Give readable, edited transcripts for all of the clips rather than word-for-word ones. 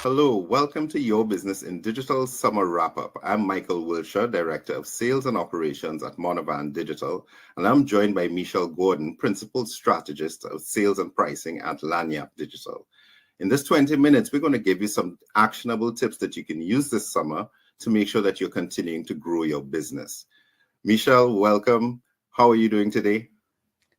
Hello, welcome to Your Business in Digital Summer Wrap-Up. I'm Michael Wilshire, Director of Sales and Operations at Monovan Digital, and I'm joined by Michelle Gordon, Principal Strategist of Sales and Pricing at Lanyap Digital. In this 20 minutes, we're going to give you some actionable tips that you can use this summer to make sure that you're continuing to grow your business. Michelle, welcome. How are you doing today?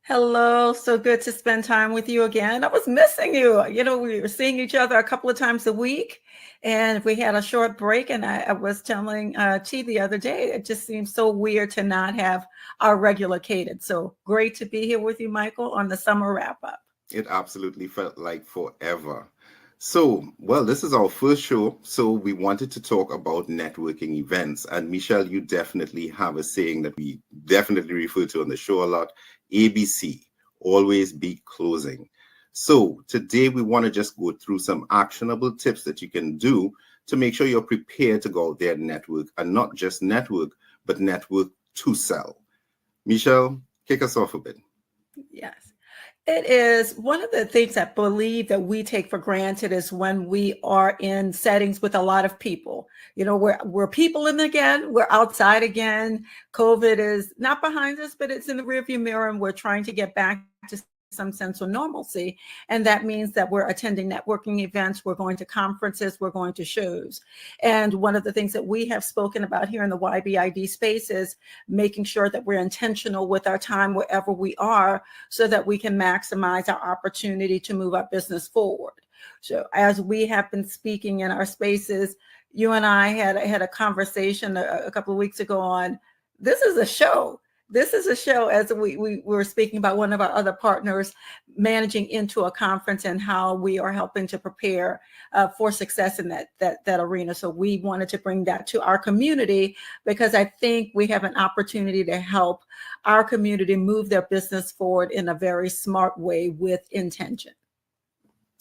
Hello, so good to spend time with you again. I was missing you. We were seeing each other a couple of times a week, and we had a short break. And I was telling T the other day, it just seems so weird to not have our regular cadence. So great to be here with you, Michael, on the summer wrap up. It absolutely felt like forever. So, this is our first show, so we wanted to talk about networking events. And Michelle, you definitely have a saying that we definitely refer to on the show a lot, ABC, always be closing. So today we want to just go through some actionable tips that you can do to make sure you're prepared to go out there and network, and not just network, but network to sell. Michelle, kick us off a bit. Yes. It is one of the things I believe that we take for granted is when we are in settings with a lot of people. We're people in again, we're outside again. COVID is not behind us, but it's in the rearview mirror, and we're trying to get back to some sense of normalcy. And that means that we're attending networking events, we're going to conferences, we're going to shows. And one of the things that we have spoken about here in the YBID space is making sure that we're intentional with our time wherever we are so that we can maximize our opportunity to move our business forward. So as we have been speaking in our spaces, you and I had a conversation a couple of weeks ago on this is a show. This is a show, as we were speaking about one of our other partners managing into a conference and how we are helping to prepare for success in that arena. So we wanted to bring that to our community because I think we have an opportunity to help our community move their business forward in a very smart way with intention.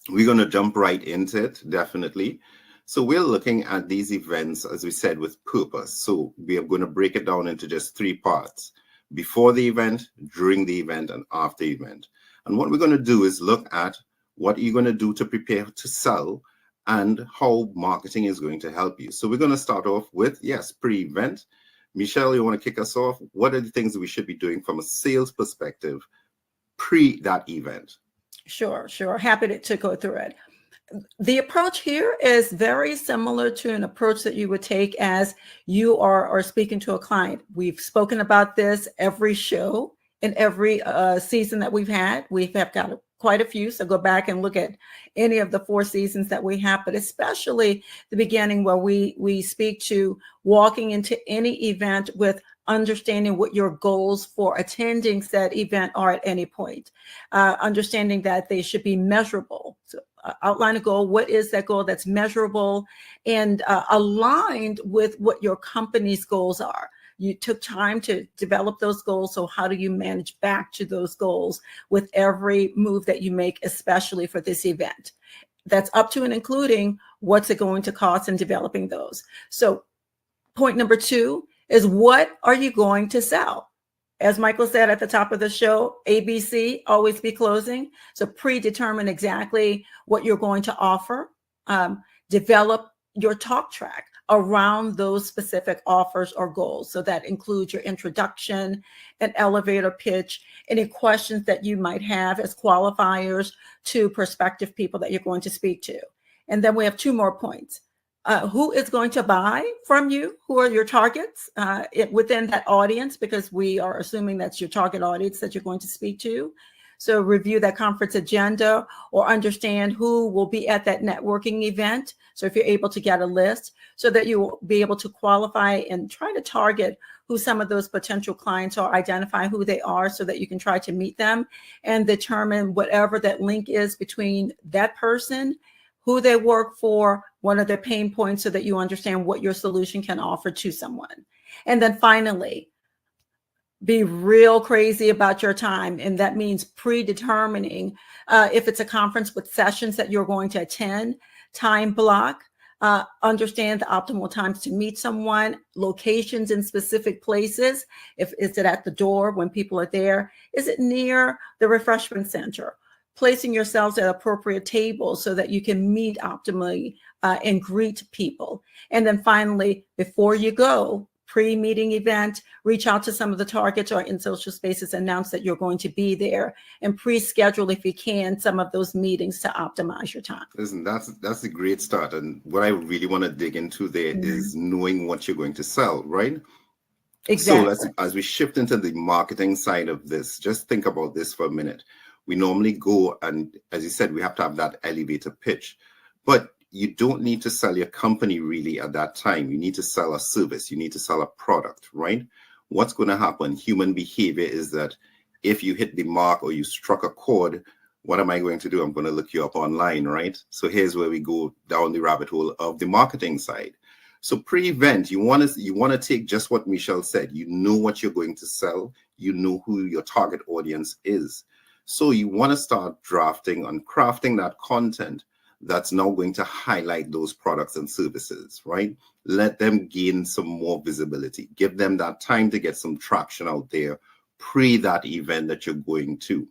We're going to jump right into it, definitely. So we're looking at these events, as we said, with purpose. So we are going to break it down into just three parts: before the event, during the event, and after the event. And what we're going to do is look at what you're going to do to prepare to sell and how marketing is going to help you. So we're going to start off with, yes, pre-event. Michelle, you want to kick us off? What are the things that we should be doing from a sales perspective pre that event? Sure. Happy to go through it. The approach here is very similar to an approach that you would take as you are speaking to a client. We've spoken about this every show in every season that we've had. We have got quite a few, so go back and look at any of the 4 seasons that we have, but especially the beginning where we speak to walking into any event with understanding what your goals for attending said event are at any point, understanding that they should be measurable. So outline a goal. What is that goal that's measurable and aligned with what your company's goals are? You took time to develop those goals. So how do you manage back to those goals with every move that you make, especially for this event? That's up to and including what's it going to cost in developing those. So point number 2 is, what are you going to sell? As Michael said at the top of the show, ABC, always be closing. So predetermine exactly what you're going to offer. Develop your talk track around those specific offers or goals. So that includes your introduction, an elevator pitch, any questions that you might have as qualifiers to prospective people that you're going to speak to. And then we have 2 more points. Who is going to buy from you? Who are your targets within that audience? Because we are assuming that's your target audience that you're going to speak to. So review that conference agenda or understand who will be at that networking event. So if you're able to get a list so that you will be able to qualify and try to target who some of those potential clients are, identify who they are so that you can try to meet them and determine whatever that link is between that person, who they work for, what are their pain points, so that you understand what your solution can offer to someone. And then finally, be real crazy about your time. And that means predetermining if it's a conference with sessions that you're going to attend, time block, understand the optimal times to meet someone, locations in specific places. Is it at the door when people are there? Is it near the refreshment center? placing yourselves at appropriate tables so that you can meet optimally and greet people. And then finally, before you go, pre-meeting event, reach out to some of the targets or in social spaces, announce that you're going to be there, and pre-schedule, if you can, some of those meetings to optimize your time. Listen, that's a great start. And what I really want to dig into there is knowing what you're going to sell, right? Exactly. So as we shift into the marketing side of this, just think about this for a minute. We normally go and, as you said, we have to have that elevator pitch, but you don't need to sell your company really at that time. You need to sell a service. You need to sell a product, right? What's going to happen? Human behavior is that if you hit the mark or you struck a chord, what am I going to do? I'm going to look you up online, right? So here's where we go down the rabbit hole of the marketing side. So pre-event, you want to take just what Michelle said. You know what you're going to sell. You know who your target audience is. So you want to start drafting and crafting that content that's now going to highlight those products and services, right? Let them gain some more visibility. Give them that time to get some traction out there pre that event that you're going to.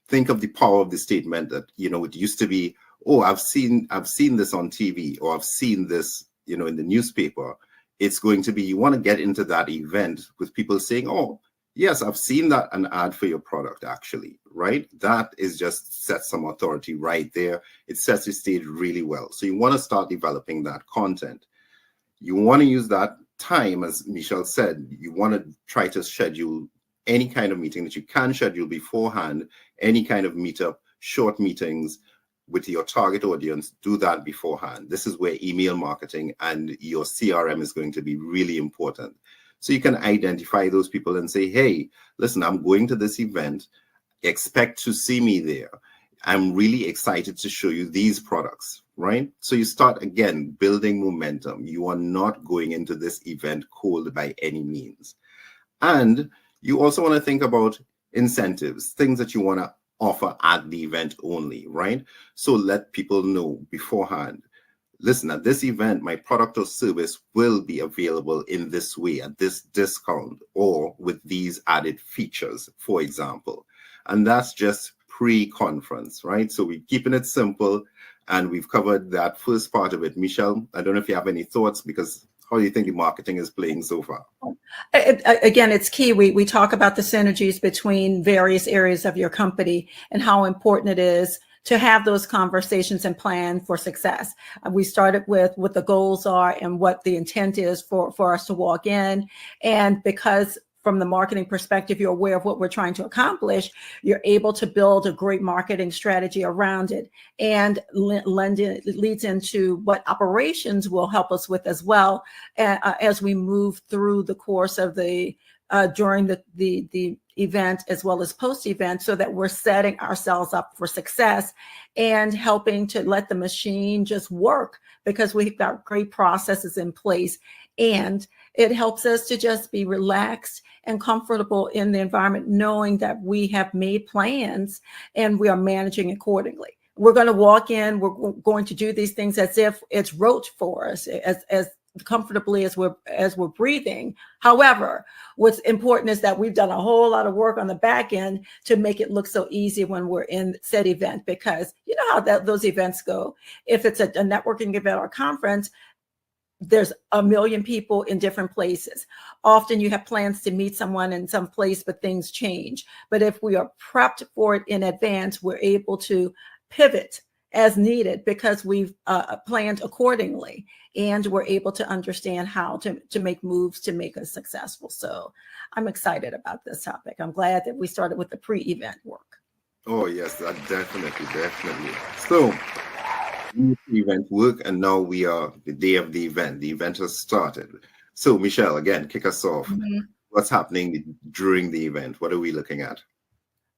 Think of the power of the statement that, it used to be, oh, I've seen this on TV, or I've seen this, in the newspaper. It's going to be, you want to get into that event with people saying, oh, yes, I've seen that an ad for your product, actually, right? That is just sets some authority right there. It sets the stage really well. So you want to start developing that content. You want to use that time, as Michelle said, you want to try to schedule any kind of meeting that you can schedule beforehand, any kind of meetup, short meetings with your target audience. Do that beforehand. This is where email marketing and your CRM is going to be really important. So you can identify those people and say, hey, listen, I'm going to this event. Expect to see me there. I'm really excited to show you these products, right? So you start, again, building momentum. You are not going into this event cold by any means. And you also want to think about incentives, things that you want to offer at the event only, right? So let people know beforehand. Listen, at this event, my product or service will be available in this way, at this discount, or with these added features, for example. And that's just pre-conference, right? So we're keeping it simple, and we've covered that first part of it. Michelle, I don't know if you have any thoughts, because how do you think the marketing is playing so far? Again, it's key. We talk about the synergies between various areas of your company and how important it is to have those conversations and plan for success. We started with what the goals are and what the intent is for us to walk in. And because from the marketing perspective, you're aware of what we're trying to accomplish, you're able to build a great marketing strategy around it, and leads into what operations will help us with as well as we move through the course of the during the event as well as post-event, so that we're setting ourselves up for success and helping to let the machine just work, because we've got great processes in place. And it helps us to just be relaxed and comfortable in the environment, knowing that we have made plans and we are managing accordingly. We're going to walk in, we're going to do these things as if it's rote for us, as comfortably as we're breathing. However, what's important is that we've done a whole lot of work on the back end to make it look so easy when we're in said event, because you know how those events go. If it's a networking event or conference, there's a million people in different places. Often you have plans to meet someone in some place, but things change. But if we are prepped for it in advance, we're able to pivot as needed, because we've planned accordingly, and we're able to understand how to make moves to make us successful. So I'm excited about this topic. I'm glad that we started with the pre-event work. Oh, yes, definitely. So event work, and now we are the day of the event. The event has started. So Michelle, again, kick us off. What's happening during the event? What are we looking at?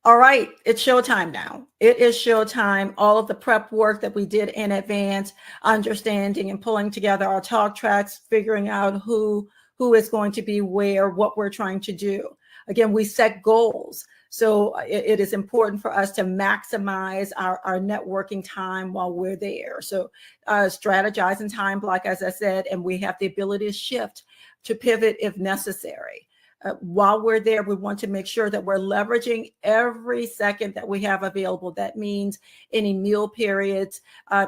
All right, it's showtime now. It is showtime. All of the prep work that we did in advance, understanding and pulling together our talk tracks, figuring out who is going to be where, what we're trying to do. Again, we set goals. So it is important for us to maximize our networking time while we're there. So strategize in time block, as I said, and we have the ability to shift, to pivot if necessary. While we're there, we want to make sure that we're leveraging every second that we have available. That means any meal periods,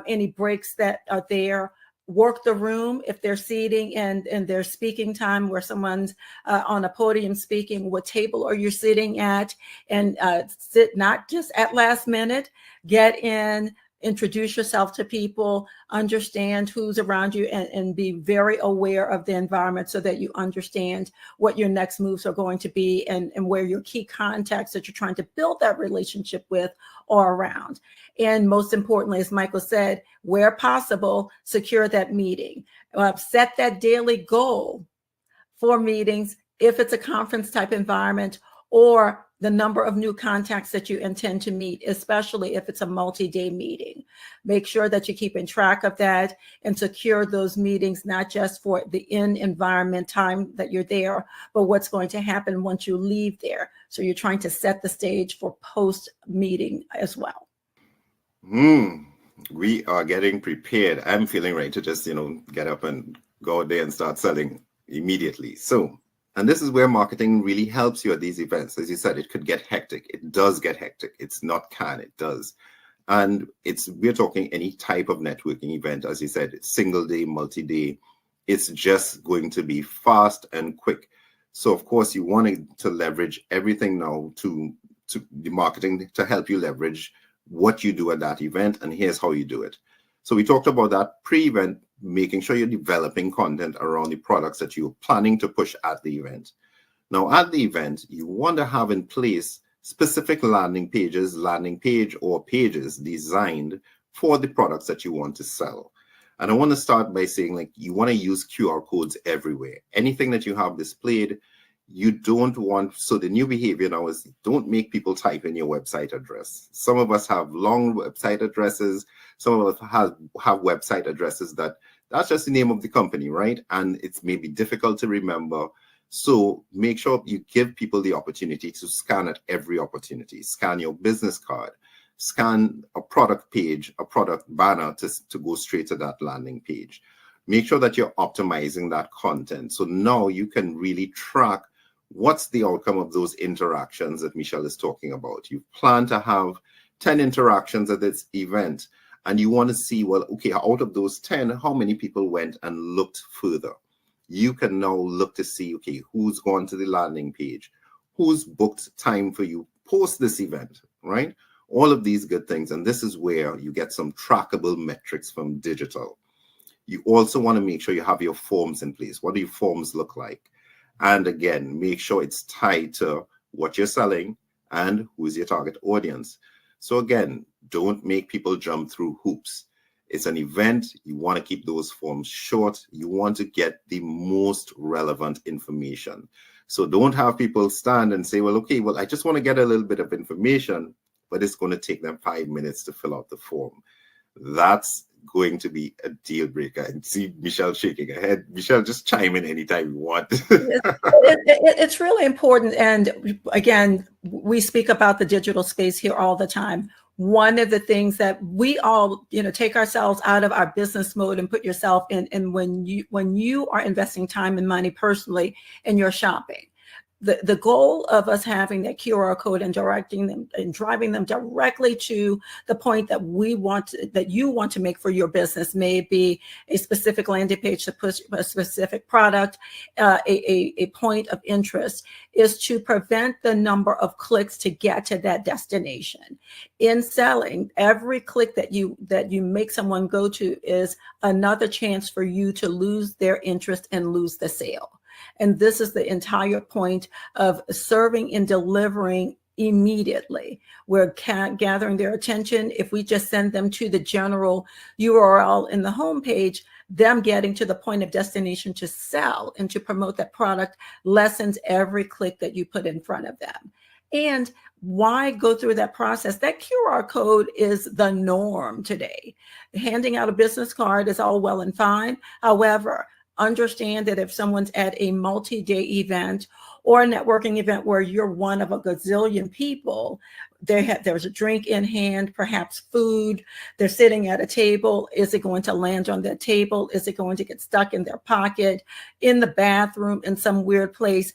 any breaks that are there. Work the room if they're seating and there's speaking time where someone's on a podium speaking. What table are you sitting at? And sit not just at last minute. Get in, introduce yourself to people, understand who's around you, and be very aware of the environment so that you understand what your next moves are going to be and where your key contacts that you're trying to build that relationship with are around. And most importantly, as Michael said, where possible, secure that meeting. Set that daily goal for meetings if it's a conference type environment, or the number of new contacts that you intend to meet, especially if it's a multi-day meeting. Make sure that you're keeping track of that and secure those meetings, not just for the in-environment time that you're there, but what's going to happen once you leave there. So you're trying to set the stage for post-meeting as well. We are getting prepared. I'm feeling ready to just, get up and go out there and start selling immediately. So, and this is where marketing really helps you at these events. As you said, it could get hectic. It does get hectic. It's not can, it does. And we're talking any type of networking event. As you said, it's single day, multi-day. It's just going to be fast and quick. So of course you want to leverage everything now to the marketing to help you leverage what you do at that event. And here's how you do it. So we talked about that pre-event, making sure you're developing content around the products that you're planning to push at the event. Now, at the event, you want to have in place specific landing page or pages designed for the products that you want to sell. And I want to start by saying, you want to use QR codes everywhere. Anything that you have displayed, you don't want, so the new behavior now is don't make people type in your website address. Some of us have long website addresses. Some of us have website addresses that's just the name of the company, right? And it's maybe difficult to remember. So make sure you give people the opportunity to scan at every opportunity. Scan your business card, scan a product page, a product banner to go straight to that landing page. Make sure that you're optimizing that content. So now you can really track what's the outcome of those interactions that Michelle is talking about. You plan to have 10 interactions at this event, and you want to see, well, okay, out of those 10, how many people went and looked further? You can now look to see, okay, who's gone to the landing page, who's booked time for you post this event, right? All of these good things. And this is where you get some trackable metrics from digital. You also want to make sure you have your forms in place. What do your forms look like? And again, make sure it's tied to what you're selling and who's your target audience. So again, don't make people jump through hoops. It's an event. You want to keep those forms short. You want to get the most relevant information. So don't have people stand and say, well, okay, well, I just want to get a little bit of information, but it's going to take them 5 minutes to fill out the form. That's going to be a deal breaker. And see Michelle shaking her head. Michelle, just chime in anytime you want. It's really important. And again, we speak about the digital space here all the time. One of the things that we all, take ourselves out of our business mode and put yourself in, and when you are investing time and money personally in your shopping, the goal of us having that QR code and directing them and driving them directly to the point that you want to make for your business, may be a specific landing page to push a specific product, a point of interest, is to prevent the number of clicks to get to that destination. In selling, every click that you make someone go to is another chance for you to lose their interest and lose the sale. And this is the entire point of serving and delivering immediately. We're gathering their attention. If we just send them to the general URL in the homepage, them getting to the point of destination to sell and to promote that product lessens every click that you put in front of them. And why go through that process? That QR code is the norm today. Handing out a business card is all well and fine. However, understand that if someone's at a multi-day event or a networking event where you're one of a gazillion people, there's a drink in hand, perhaps food, they're sitting at a table. Is it going to land on their table? Is it going to get stuck in their pocket, in the bathroom, in some weird place?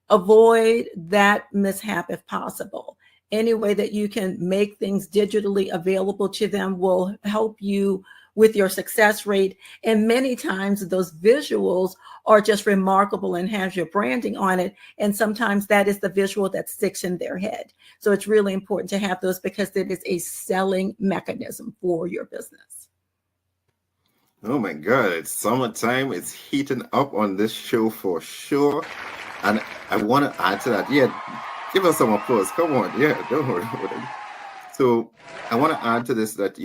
avoid that mishap if possible. Any way that you can make things digitally available to them will help you with your success rate. And many times those visuals are just remarkable and has your branding on it. And sometimes that is the visual that sticks in their head. So it's really important to have those because it is a selling mechanism for your business. Oh my God, it's summertime. It's heating up on this show for sure. And I want to add to that. Yeah, give us some applause. Come on. Yeah, don't worry about it. So I want to add to this that,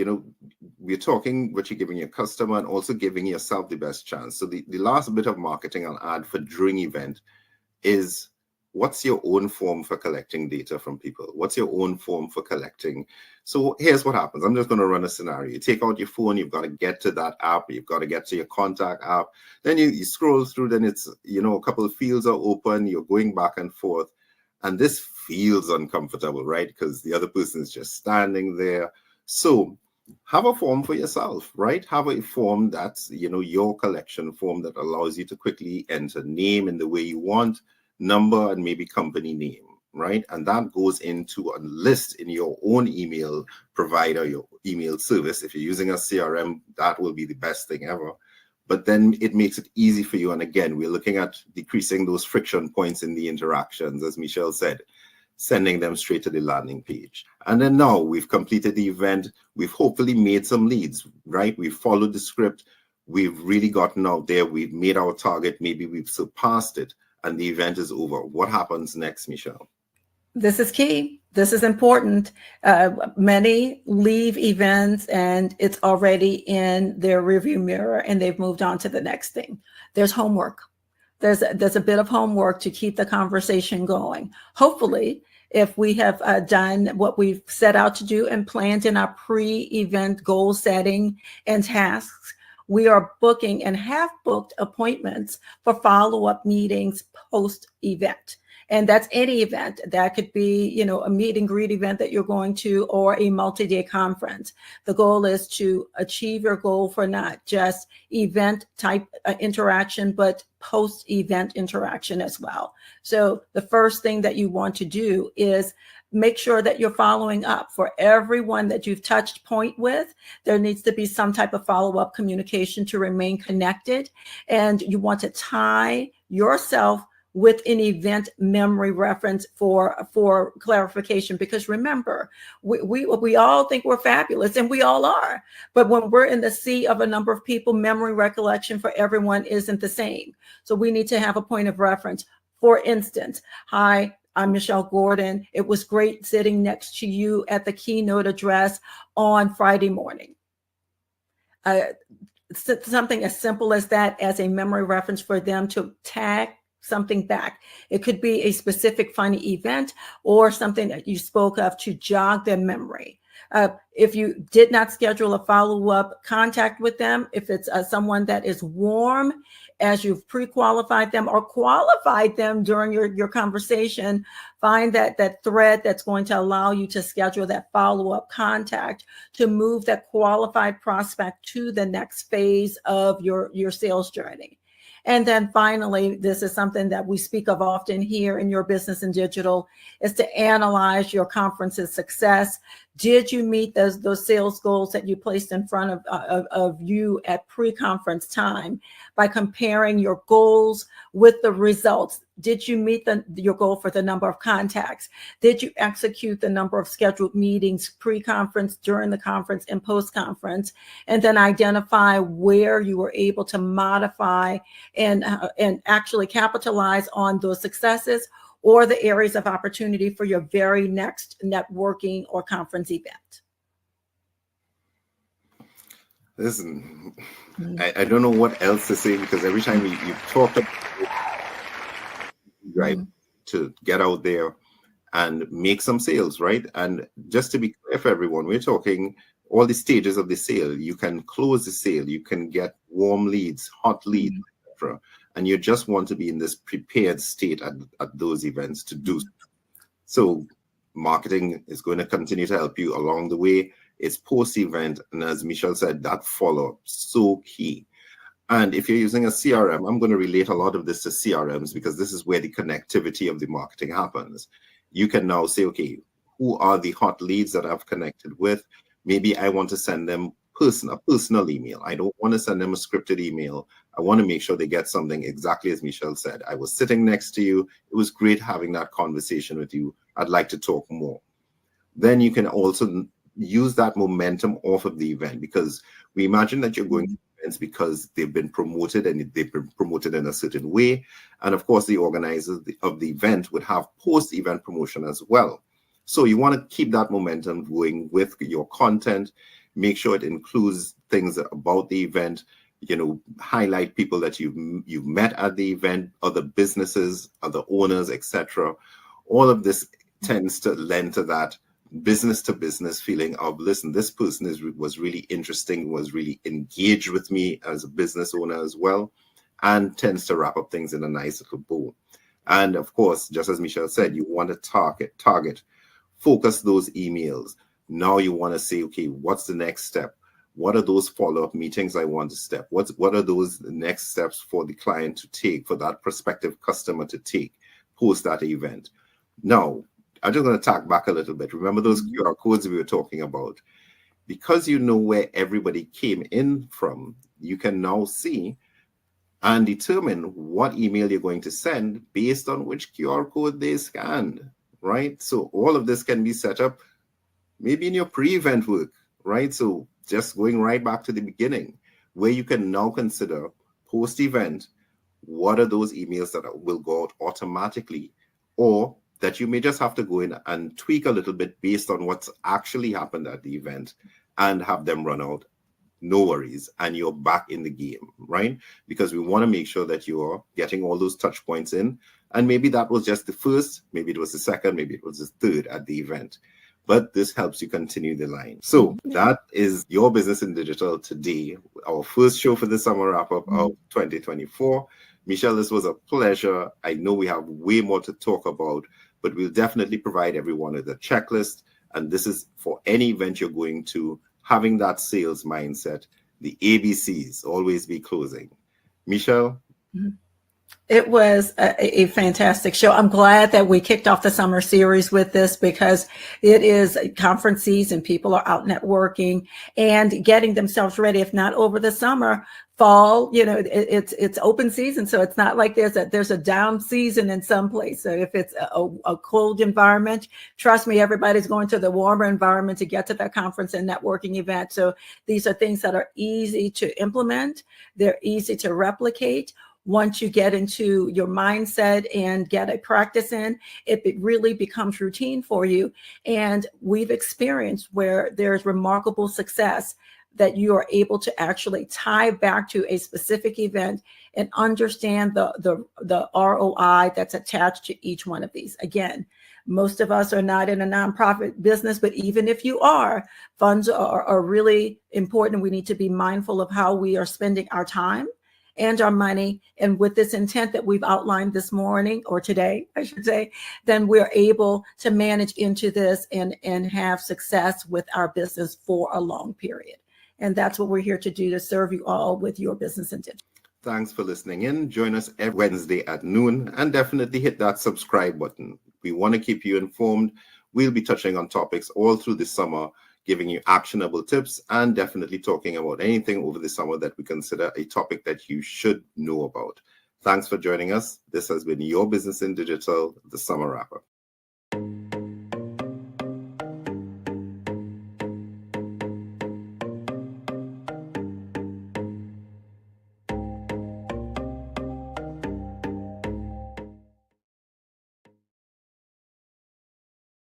we're talking what you're giving your customer and also giving yourself the best chance. So the last bit of marketing I'll add for during event is, what's your own form for collecting data from people? What's your own form for collecting? So here's what happens. I'm just going to run a scenario. You take out your phone, you've got to get to that app, you've got to get to your contact app. Then you scroll through, then it's, a couple of fields are open, you're going back and forth. And this feels uncomfortable, right? Because the other person is just standing there. So have a form for yourself, right? Have a form that's, your collection form that allows you to quickly enter name in the way you want, number, and maybe company name, right? And that goes into a list in your own email provider, your email service. If you're using a CRM, that will be the best thing ever. But then it makes it easy for you. And again, we're looking at decreasing those friction points in the interactions, as Michelle said, sending them straight to the landing page. And then now we've completed the event. We've hopefully made some leads, right? We've followed the script. We've really gotten out there. We've made our target. Maybe we've surpassed it. And the event is over. What happens next, Michelle? This is key. This is important. Many leave events and it's already in their rearview mirror and they've moved on to the next thing. There's homework. There's a bit of homework to keep the conversation going. Hopefully, if we have done what we've set out to do and planned in our pre-event goal setting and tasks, we are booking and have booked appointments for follow-up meetings post-event. And that's any event. That could be, a meet and greet event that you're going to or a multi-day conference. The goal is to achieve your goal for not just event type interaction, but post-event interaction as well. So the first thing that you want to do is make sure that you're following up. For everyone that you've touched point with, there needs to be some type of follow-up communication to remain connected. And you want to tie yourself with an event memory reference for clarification, because remember, we all think we're fabulous, and we all are. But when we're in the sea of a number of people, memory recollection for everyone isn't the same. So we need to have a point of reference. For instance, hi, I'm Michelle Gordon. It was great sitting next to you at the keynote address on Friday morning. Something as simple as that, as a memory reference for them to tag something back. It could be a specific funny event or something that you spoke of to jog their memory. If you did not schedule a follow-up contact with them, if it's someone that is warm, as you've pre-qualified them or qualified them during your conversation, find that thread that's going to allow you to schedule that follow-up contact to move that qualified prospect to the next phase of your sales journey. And then finally, this is something that we speak of often here in Your Business in Digital, is to analyze your conference's success. Did you meet those sales goals that you placed in front of you at pre-conference time? By comparing your goals with the results, did you meet your goal for the number of contacts? Did you execute the number of scheduled meetings pre-conference, during the conference, and post-conference? And then identify where you were able to modify and actually capitalize on those successes, or the areas of opportunity for your very next networking or conference event. Listen, I don't know what else to say, because every time you talk about right, to get out there and make some sales, right? And just to be clear for everyone, we're talking all the stages of the sale. You can close the sale, you can get warm leads, hot leads, etc. And you just want to be in this prepared state at those events to do so. Marketing is going to continue to help you along the way. It's post-event, and as Michelle said, that follow-up, so key. And if you're using a CRM, I'm going to relate a lot of this to CRMs because this is where the connectivity of the marketing happens. You can now say, okay, who are the hot leads that I've connected with? Maybe I want to send them a personal email. I don't want to send them a scripted email. I want to make sure they get something exactly as Michelle said. I was sitting next to you. It was great having that conversation with you. I'd like to talk more. Then you can also use that momentum off of the event, because we imagine that you're going to events because they've been promoted and they've been promoted in a certain way. And of course, the organizers of the event would have post-event promotion as well. So you want to keep that momentum going with your content. Make sure it includes things about the event, highlight people that you've met at the event, other businesses, other owners, etc. All of this tends to lend to that business to business feeling of, listen, this person was really interesting, was really engaged with me as a business owner as well, and tends to wrap up things in a nice little bow. And of course, just as Michelle said, you want to target, focus those emails. Now you want to say, okay, what's the next step? What are those follow-up meetings I want to step? What are those next steps for the client to take, for that prospective customer to take post that event? Now, I'm just going to talk back a little bit. Remember those QR codes we were talking about? Because you know where everybody came in from, you can now see and determine what email you're going to send based on which QR code they scanned, right? So all of this can be set up maybe in your pre-event work, right? So just going right back to the beginning, where you can now consider post-event, what are those emails that will go out automatically, or that you may just have to go in and tweak a little bit based on what's actually happened at the event and have them run out. No worries. And you're back in the game, right? Because we want to make sure that you're getting all those touch points in. And maybe that was just the first, maybe it was the second, maybe it was the third at the event. But this helps you continue the line. So that is Your Business in Digital today, our first show for the summer wrap-up of 2024. Michelle, this was a pleasure. I know we have way more to talk about, but we'll definitely provide everyone with a checklist. And this is for any event you're going to, having that sales mindset, the ABCs, always be closing. Michelle? It was a fantastic show. I'm glad that we kicked off the summer series with this, because it is conference season. People are out networking and getting themselves ready, if not over the summer, fall, it's open season. So it's not like there's a down season in some place. So if it's a cold environment, trust me, everybody's going to the warmer environment to get to that conference and networking event. So these are things that are easy to implement. They're easy to replicate. Once you get into your mindset and get a practice in, it really becomes routine for you. And we've experienced where there's remarkable success that you are able to actually tie back to a specific event and understand the ROI that's attached to each one of these. Again, most of us are not in a nonprofit business, but even if you are, funds are really important. We need to be mindful of how we are spending our time and our money. And with this intent that we've outlined this morning, or today, I should say, then we're able to manage into this and have success with our business for a long period. And that's what we're here to do, to serve you all with Your Business in Digital. Thanks for listening in. Join us every Wednesday at noon, and definitely hit that subscribe button. We want to keep you informed. We'll be touching on topics all through the summer, giving you actionable tips, and definitely talking about anything over the summer that we consider a topic that you should know about. Thanks for joining us. This has been Your Business in Digital, the Summer Wrap-Up.